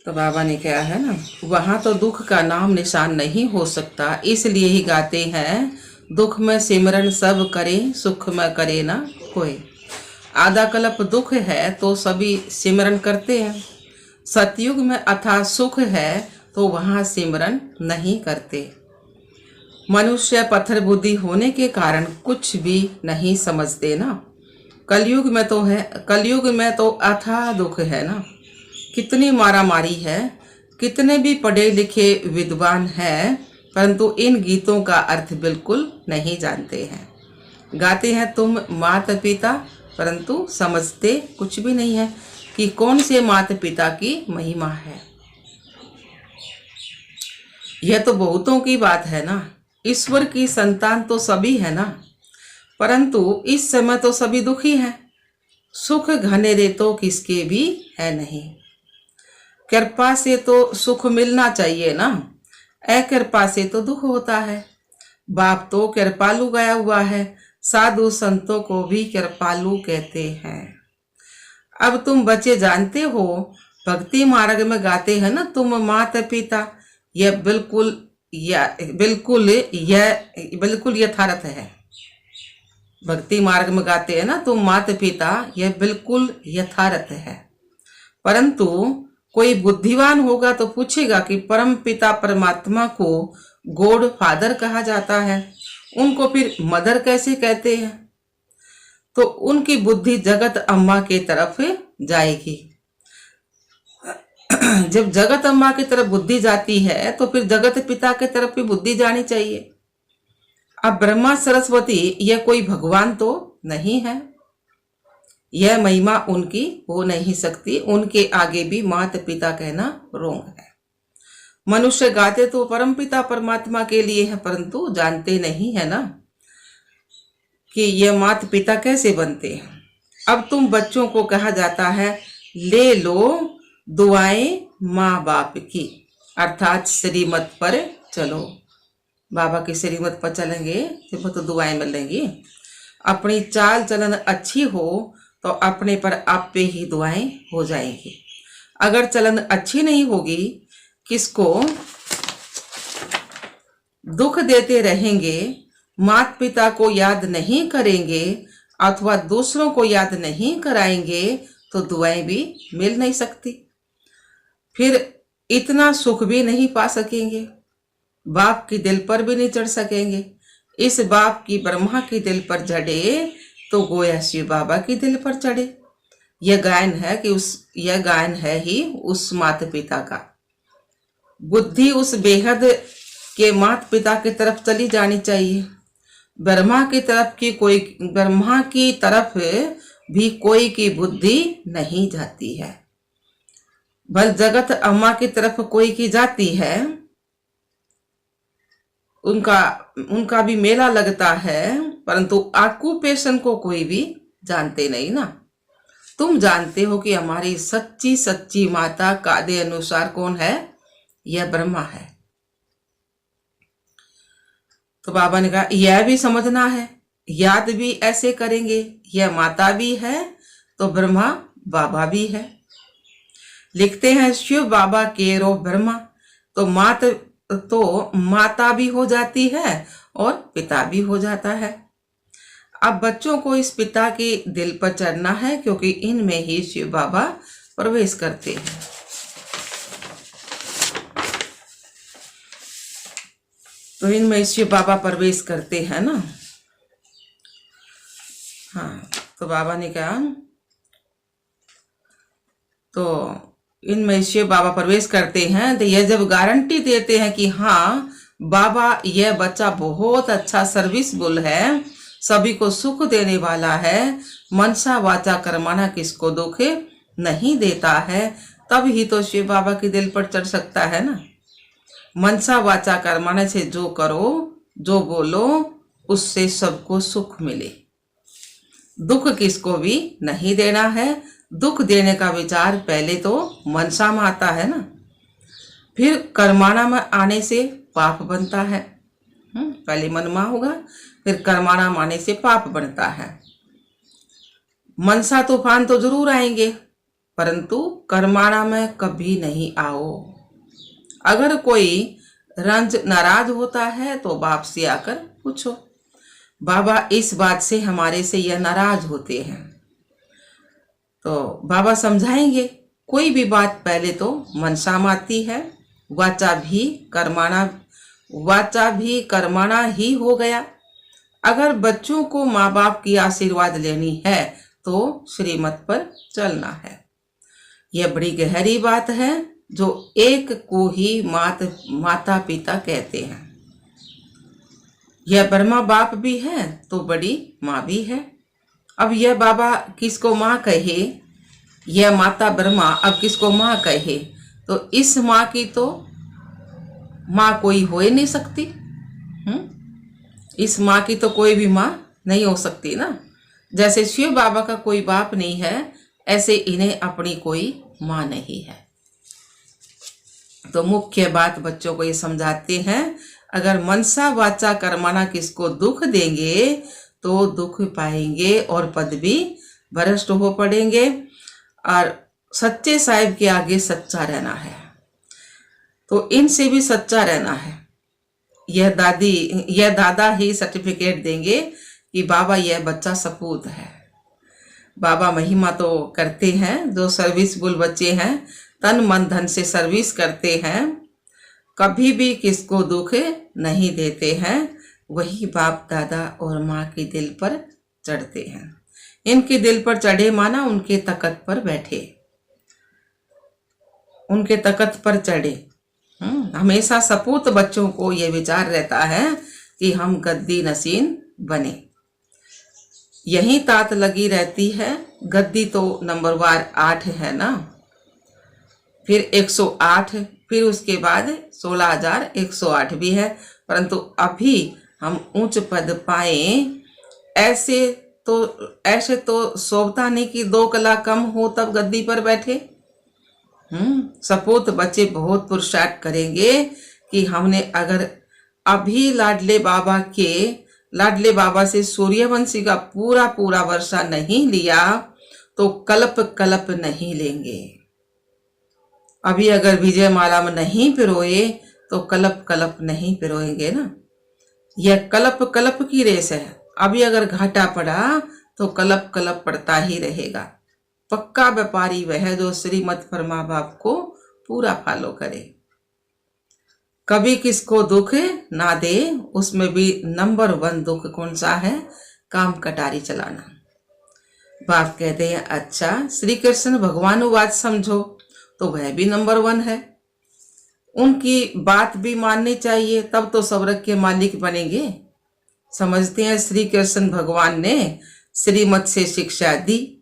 तो बाबा ने कहा है ना, वहां तो दुख का नाम निशान नहीं हो सकता, इसलिए ही गाते हैं दुख में सिमरन सब करे, सुख में करे ना कोई। आधा कल्प दुख है तो सभी सिमरन करते हैं, सतयुग में अथाह सुख है तो वहां सिमरन नहीं करते। मनुष्य पत्थर बुद्धि होने के कारण कुछ भी नहीं समझते ना। कलयुग में तो है, कलयुग में तो अथाह दुख है ना। कितनी मारामारी है, कितने भी पढ़े लिखे विद्वान हैं, परंतु इन गीतों का अर्थ बिल्कुल नहीं जानते हैं। गाते हैं तुम माता पिता, परंतु समझते कुछ भी नहीं है कि कौन से माता पिता की महिमा है। यह तो बहुतों की बात है ना, ईश्वर की संतान तो सभी है ना, परंतु इस समय तो सभी दुखी हैं। सुख घनेरे तो किसके भी है नहीं। कृपा से तो सुख मिलना चाहिए ना, अकृपा से तो दुख होता है। बाप तो कृपालु गया हुआ है, साधु संतों को भी कृपालु कहते हैं। अब तुम बच्चे जानते हो, भक्ति मार्ग में गाते हैं ना तुम माता पिता, यह बिल्कुल यथार्थ है। भक्ति मार्ग में गाते हैं ना तुम माता पिता, यह बिल्कुल यथार्थ है। परंतु कोई बुद्धिमान होगा तो पूछेगा कि परम पिता परमात्मा को गॉड फादर कहा जाता है, उनको फिर मदर कैसे कहते हैं? तो उनकी बुद्धि जगत अम्मा के तरफ जाएगी। जब जगत अम्मा की तरफ बुद्धि जाती है तो फिर जगत पिता की तरफ भी बुद्धि जानी चाहिए। अब ब्रह्मा सरस्वती यह कोई भगवान तो नहीं है, यह महिमा उनकी हो नहीं सकती, उनके आगे भी माता पिता कहना रोंग है। मनुष्य गाते तो परम पिता परमात्मा के लिए है, परंतु जानते नहीं है ना कि यह माता पिता कैसे बनते हैं। अब तुम बच्चों को कहा जाता है ले लो दुआएं माँ बाप की, अर्थात श्रीमत पर चलो। बाबा की श्रीमत पर चलेंगे तो दुआएं मिलेंगी। अपनी चाल चलन अच्छी हो तो अपने पर आप पे ही दुआएं हो जाएंगी। अगर चलन अच्छी नहीं होगी, किसको दुख देते रहेंगे, माता पिता को याद नहीं करेंगे अथवा दूसरों को याद नहीं कराएंगे, तो दुआएं भी मिल नहीं सकती। फिर इतना सुख भी नहीं पा सकेंगे, बाप की दिल पर भी नहीं चढ़ सकेंगे। इस बाप की ब्रह्मा की दिल पर चढ़े तो गोया शिव बाबा की दिल पर चढ़े। यह गायन है ही उस माता पिता का। बुद्धि उस बेहद के माता पिता की तरफ चली जानी चाहिए। ब्रह्मा की तरफ भी कोई की बुद्धि नहीं जाती है। बल जगत अम्मा की तरफ कोई की जाती है, उनका भी मेला लगता है, परंतु ऑक्यूपेशन को कोई भी जानते नहीं ना। तुम जानते हो कि हमारी सच्ची सच्ची माता कादे अनुसार कौन है? यह ब्रह्मा है। तो बाबा ने कहा यह भी समझना है, याद भी ऐसे करेंगे, यह माता भी है तो ब्रह्मा बाबा भी है। लिखते हैं शिव बाबा के रो ब्रह्मा, तो माता भी हो जाती है और पिता भी हो जाता है। अब बच्चों को इस पिता के दिल पर चढ़ना है, क्योंकि इनमें ही शिव बाबा प्रवेश करते हैं। तो इनमें शिव बाबा प्रवेश करते हैं ना। हाँ, तो बाबा ने कहा तो इनमें शिव बाबा प्रवेश करते हैं, तो यह जब गारंटी देते हैं कि हाँ बाबा यह बच्चा बहुत अच्छा सर्विसबुल है, सभी को सुख देने वाला है, मनसा वाचा कर्माना किसको दुख नहीं देता है, तब ही तो शिव बाबा के दिल पर चढ़ सकता है ना। मनसा वाचा कर्माना से जो करो जो बोलो उससे सबको सुख मिले। दुख किसको भी नहीं देना है। दुख देने का विचार पहले तो मनसा में आता है ना, फिर कर्माना में आने से पाप बनता है। पहले मनमा होगा, फिर कर्माना में आने से पाप बनता है। मनसा तूफान तो जरूर आएंगे, परंतु कर्माणा में कभी नहीं आओ। अगर कोई रंज नाराज होता है तो बाप से आकर पूछो, बाबा इस बात से हमारे से यह नाराज होते हैं। तो बाबा समझाएंगे, कोई भी बात पहले तो मनसा में आती है, वाचा भी कर्माणा ही हो गया। अगर बच्चों को माँ बाप की आशीर्वाद लेनी है तो श्रीमत पर चलना है। यह बड़ी गहरी बात है जो एक को ही माता पिता कहते हैं। यह ब्रह्मा बाप भी है तो बड़ी माँ भी है। अब यह बाबा किसको माँ कहे, यह माता ब्रह्मा अब किसको माँ कहे, तो इस माँ की तो माँ कोई हो ही नहीं सकती। इस माँ की तो कोई भी माँ नहीं हो सकती ना। जैसे शिव बाबा का कोई बाप नहीं है, ऐसे इन्हें अपनी कोई माँ नहीं है। तो मुख्य बात बच्चों को ये समझाते हैं, अगर मनसा वाचा कर्माना किसको दुख देंगे तो दुख पाएंगे और पद भी भ्रष्ट हो पड़ेंगे। और सच्चे साहिब के आगे सच्चा रहना है, तो इनसे भी सच्चा रहना है। यह दादा ही सर्टिफिकेट देंगे कि बाबा यह बच्चा सपूत है। बाबा महिमा तो करते हैं, जो सर्विसबुल बच्चे हैं, तन मन धन से सर्विस करते हैं, कभी भी किसको दुख नहीं देते हैं, वही बाप दादा और माँ के दिल पर चढ़ते हैं। इनके दिल पर चढ़े माना उनके तकत पर बैठे, उनके तकत पर चढ़े। हमेशा सपूत बच्चों को यह विचार रहता है कि हम गद्दी नसीन बने। यही तात लगी रहती है। गद्दी तो नंबरवार 8 है ना, फिर 108, फिर उसके बाद 16,108 भी है। परंतु अभी हम उच्च पद पाए, ऐसे तो शोभता नहीं कि 2 कला कम हो तब गद्दी पर बैठे। सपूत बच्चे बहुत पुरुषार्थ करेंगे कि हमने अगर अभी लाडले बाबा से सूर्यवंशी का पूरा वर्षा नहीं लिया तो कल्प नहीं लेंगे। अभी अगर विजय माला में नहीं पिरोए तो कल्प नहीं पिरोएंगे ना। यह कल्प की रेस है। अभी अगर घाटा पड़ा तो कल्प पड़ता ही रहेगा। पक्का व्यापारी वह जो श्रीमत पर माँ बाप को पूरा फॉलो करे, कभी किसको दुख ना दे। उसमें भी नंबर 1 दुख कौन सा है? काम कटारी चलाना। बाप कहते हैं अच्छा श्री कृष्ण भगवानुवाद समझो, तो वह भी नंबर 1 है। उनकी बात भी माननी चाहिए, तब तो स्वर्ग के मालिक बनेंगे। समझते हैं श्री कृष्ण भगवान ने श्रीमत से शिक्षा दी।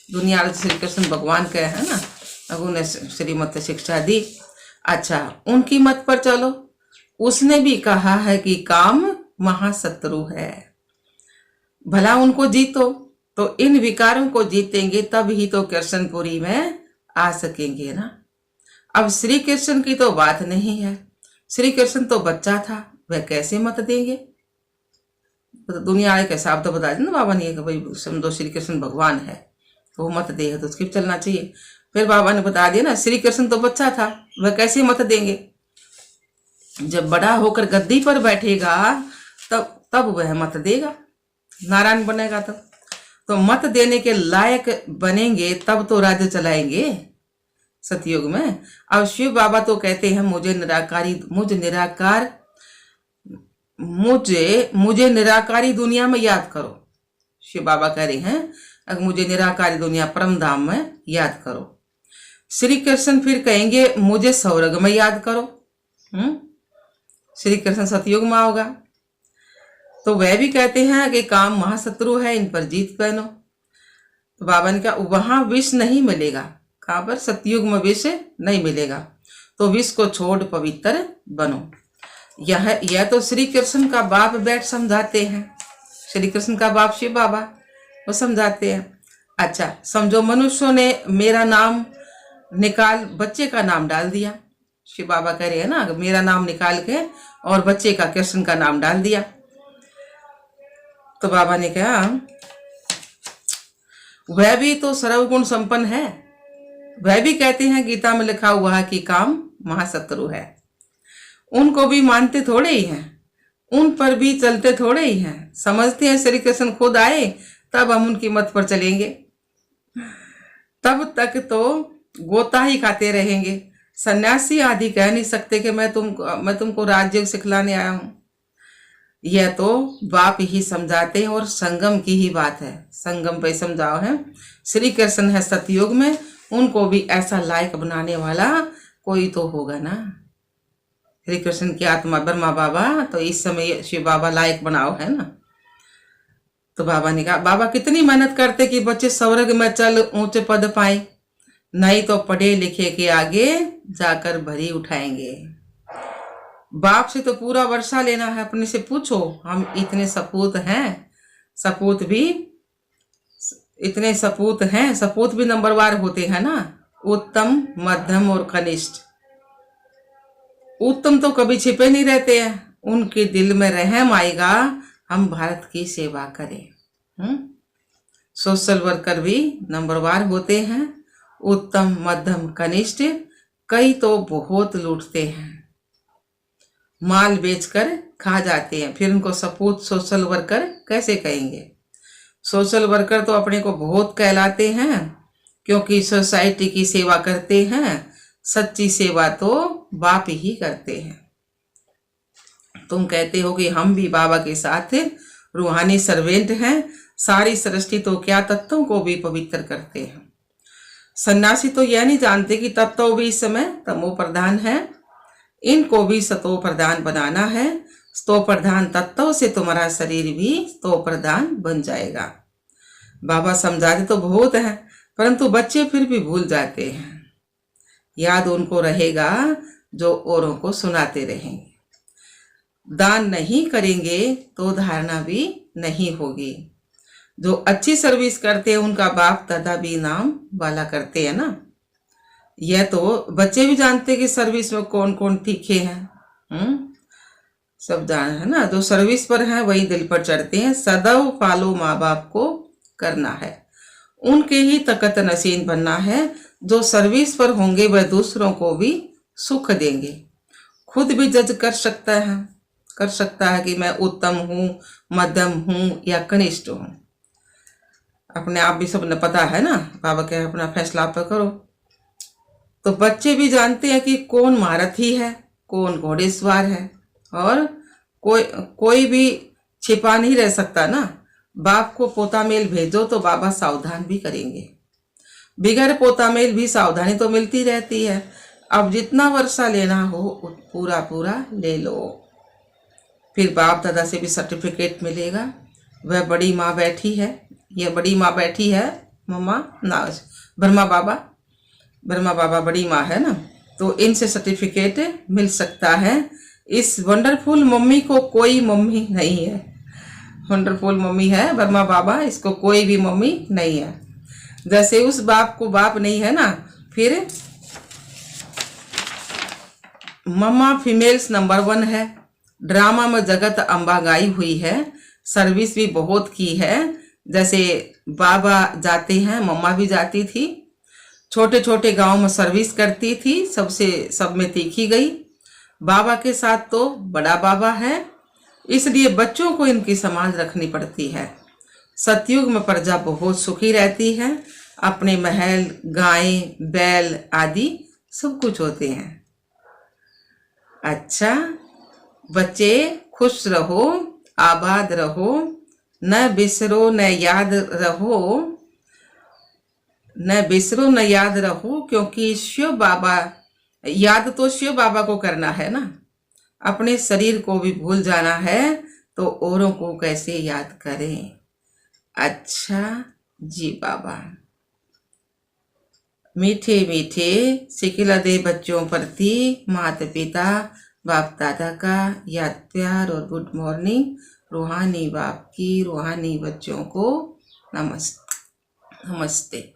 दुनिया में श्री कृष्ण भगवान कहे है ना, अब उन्हें श्रीमत से शिक्षा दी। अच्छा उनकी मत पर चलो। उसने भी कहा है कि काम महाशत्रु है, भला उनको जीतो। तो इन विकारों को जीतेंगे तब ही तो कृष्णपुरी में आ सकेंगे ना। अब श्री कृष्ण की तो बात नहीं है। श्री कृष्ण तो बच्चा था, वह कैसे मत देंगे? तो दुनिया के हिसाब तो बता देना बाबा ने, भाई समझो श्री कृष्ण भगवान है तो वो मत देगा तो उसकी चलना चाहिए। फिर बाबा ने बता दिया ना, श्री कृष्ण तो बच्चा था, वह कैसे मत देंगे? जब बड़ा होकर गद्दी पर बैठेगा तब वह मत देगा, नारायण बनेगा तब तो मत देने के लायक बनेंगे, तब तो राज्य चलाएंगे सतयुग में। अब शिव बाबा तो कहते हैं मुझे निराकारी दुनिया में याद करो। शिव बाबा कह रहे हैं अगर मुझे निराकारी दुनिया परम धाम में याद करो। श्री कृष्ण फिर कहेंगे मुझे स्वर्ग में याद करो। श्री कृष्ण सतयुग में होगा तो वह भी कहते हैं कि काम महाशत्रु है, इन पर जीत पहनो। तो बाबा ने कहा वहां विष नहीं मिलेगा। कहां पर? सतयुग में विष नहीं मिलेगा, तो विष को छोड़ पवित्र बनो। यह तो श्री कृष्ण का बाप बैठ समझाते हैं। श्री कृष्ण का बाप शिव बाबा वो समझाते हैं। अच्छा समझो मनुष्यों ने मेरा नाम निकाल बच्चे का नाम डाल दिया। शिव बाबा कह रहे हैं ना, मेरा नाम निकाल के और बच्चे का कृष्ण का नाम डाल दिया। तो बाबा ने कहा वह भी तो सर्वगुण संपन्न है, वह भी कहते हैं गीता में लिखा हुआ है कि काम महाशत्रु है। उनको भी मानते थोड़े ही हैं, उन पर भी चलते थोड़े ही हैं। समझते हैं श्री कृष्ण खुद आए तब हम उनकी मत पर चलेंगे, तब तक तो गोता ही खाते रहेंगे। सन्यासी आदि कह नहीं सकते कि मैं तुमको राजयोग सिखलाने आया हूं। यह तो बाप ही समझाते हैं और संगम की ही बात है। संगम पे समझाओ है। श्री कृष्ण है सतयुग में, उनको भी ऐसा लायक बनाने वाला कोई तो होगा ना। श्री कृष्ण की आत्मा ब्रह्मा बाबा, तो इस समय शिव बाबा लायक बनाओ है ना। तो बाबा ने कहा, बाबा कितनी मेहनत करते कि बच्चे स्वर्ग में चल ऊंचे पद पाए, नहीं तो पढ़े लिखे के आगे जाकर भरी उठाएंगे। बाप से तो पूरा वर्षा लेना है, अपने से पूछो। हम इतने सपूत हैं, सपूत भी इतने सपूत हैं, सपूत भी नंबरवार होते हैं ना, उत्तम मध्यम और कनिष्ठ। उत्तम तो कभी छिपे नहीं रहते हैं, उनके दिल में रहम आएगा हम भारत की सेवा करें। सोशल वर्कर भी नंबरवार होते हैं, उत्तम मध्यम कनिष्ठ। कई तो बहुत लूटते हैं, माल बेचकर खा जाते हैं, फिर उनको सपूत सोशल वर्कर कैसे कहेंगे। सोशल वर्कर तो अपने को बहुत कहलाते हैं क्योंकि सोसाइटी की सेवा करते हैं। सच्ची सेवा तो बाप ही करते हैं। तुम कहते हो कि हम भी बाबा के साथ रूहानी सर्वेंट हैं, सारी सृष्टि तो क्या तत्वों को भी पवित्र करते हैं। सन्यासी तो यह नहीं जानते कि तत्व भी इस समय तमो प्रधान है, इनको भी सतो प्रधान बनाना है। स्तो प्रधान तत्व से तुम्हारा शरीर भी स्तो प्रधान बन जाएगा। बाबा समझाते तो बहुत है, परंतु बच्चे फिर भी भूल जाते हैं। याद उनको रहेगा जो औरों को सुनाते रहेंगे। दान नहीं करेंगे तो धारणा भी नहीं होगी। जो अच्छी सर्विस करते हैं उनका बाप दादा भी नाम वाला करते हैं ना। यह तो बच्चे भी जानते हैं कि सर्विस में कौन कौन तीखे हैं। सब जान है ना। जो सर्विस पर हैं वही दिल पर चढ़ते हैं। सदैव फॉलो माँ बाप को करना है, उनके ही तकत नसीन बनना है। जो सर्विस पर होंगे वह दूसरों को भी सुख देंगे। खुद भी जज कर सकता है कि मैं उत्तम हूँ, मध्यम हूँ या कनिष्ठ हूँ। अपने आप भी सबने पता है ना। बाबा कहे अपना फैसला आप करो। तो बच्चे भी जानते हैं कि कौन महारथी है, कौन घोड़ेसवार है, और कोई भी छिपा नहीं रह सकता ना। बाप को पोता मेल भेजो तो बाबा सावधान भी करेंगे। बिगैर पोता मेल भी सावधानी तो मिलती रहती है। अब जितना वर्षा लेना हो पूरा पूरा ले लो। फिर बाप दादा से भी सर्टिफिकेट मिलेगा। वह बड़ी माँ बैठी है, यह बड़ी माँ बैठी है, मम्मा ना ब्रह्मा बाबा बड़ी माँ है ना। तो इनसे सर्टिफिकेट मिल सकता है। इस वंडरफुल मम्मी को कोई मम्मी नहीं है। वंडरफुल मम्मी है ब्रह्मा बाबा, इसको कोई भी मम्मी नहीं है। जैसे उस बाप को बाप नहीं है ना, फिर मम्मा फीमेल्स नंबर 1 है। ड्रामा में जगत अम्बा गाई हुई है, सर्विस भी बहुत की है। जैसे बाबा जाते हैं, मम्मा भी जाती थी। छोटे छोटे गांव में सर्विस करती थी, सब में तीखी गई। बाबा के साथ तो बड़ा बाबा है, इसलिए बच्चों को इनकी संभाल रखनी पड़ती है। सतयुग में प्रजा बहुत सुखी रहती है, अपने महल, गायें, बैल आदि सब कुछ होते हैं। अच्छा बच्चे खुश रहो, आबाद रहो, न बिसरो न याद रहो, क्योंकि शिव बाबा, याद तो शिव बाबा को करना है ना। अपने शरीर को भी भूल जाना है तो औरों को कैसे याद करें। अच्छा जी बाबा। मीठे मीठे सिकिला दे बच्चों प्रति माता पिता बाप दादा का याद प्यार और गुड मॉर्निंग। रूहानी बाप की रूहानी बच्चों को नमस्ते।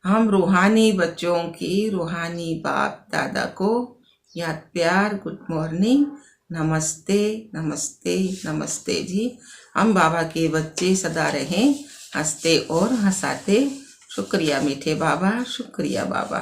हम रूहानी बच्चों की रूहानी बाप दादा को याद प्यार गुड मॉर्निंग, नमस्ते नमस्ते नमस्ते जी। हम बाबा के बच्चे सदा रहें हंसते और हंसाते। शुक्रिया मीठे बाबा, शुक्रिया बाबा।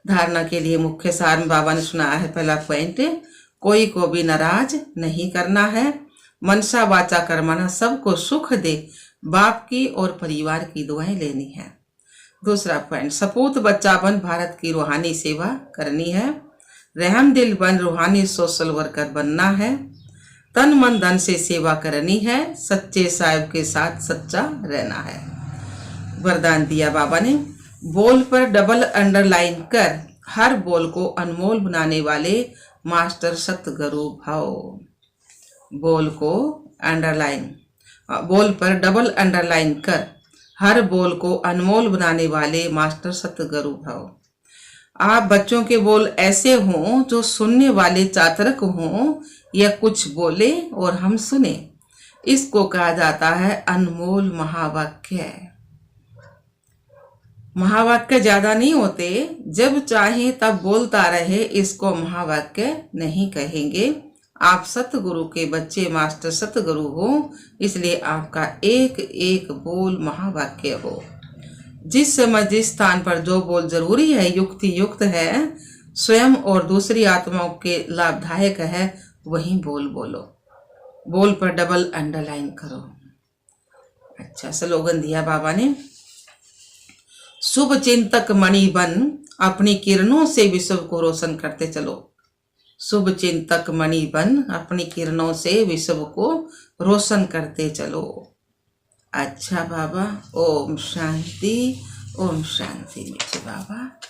धारणा के लिए मुख्य सार में बाबा ने सुनाया है। पहला पॉइंट, कोई को भी नाराज नहीं करना है। मनसा वाचा कर्मणा, सबको सुख दे, बाप की और परिवार की दुआएं लेनी है। दूसरा पॉइंट, सपूत बच्चा बन भारत की रूहानी सेवा करनी है। रहम दिल बन रूहानी सोशल वर्कर बनना है। तन मन धन से सेवा करनी है। सच्चे साहिब के साथ सच्चा रहना है। वरदान दिया बाबा ने, बोल पर डबल अंडरलाइन कर हर बोल को अनमोल बनाने वाले मास्टर सतगुरु भव। बोल को अंडरलाइन, बोल पर डबल अंडरलाइन कर हर बोल को अनमोल बनाने वाले मास्टर सतगुरु भव। आप बच्चों के बोल ऐसे हों जो सुनने वाले चातरक हों, या कुछ बोले और हम सुने। इसको कहा जाता है अनमोल महावाक्य। महावाक्य ज्यादा नहीं होते, जब चाहे तब बोलता रहे, इसको महावाक्य नहीं कहेंगे। आप सतगुरु के बच्चे मास्टर सतगुरु हो, इसलिए आपका एक एक बोल महावाक्य हो। जिस समय जिस स्थान पर जो बोल जरूरी है, युक्ति युक्त है, स्वयं और दूसरी आत्माओं के लाभदायक है, वही बोल बोलो। बोल पर डबल अंडरलाइन करो। अच्छा स्लोगन दिया बाबा ने, शुभ चिंतक मणि बन अपनी किरणों से विश्व को रोशन करते चलो। शुभ चिंतक मणि बन अपनी किरणों से विश्व को रोशन करते चलो। अच्छा बाबा, ओम शांति, ओम शांति मीठे बाबा।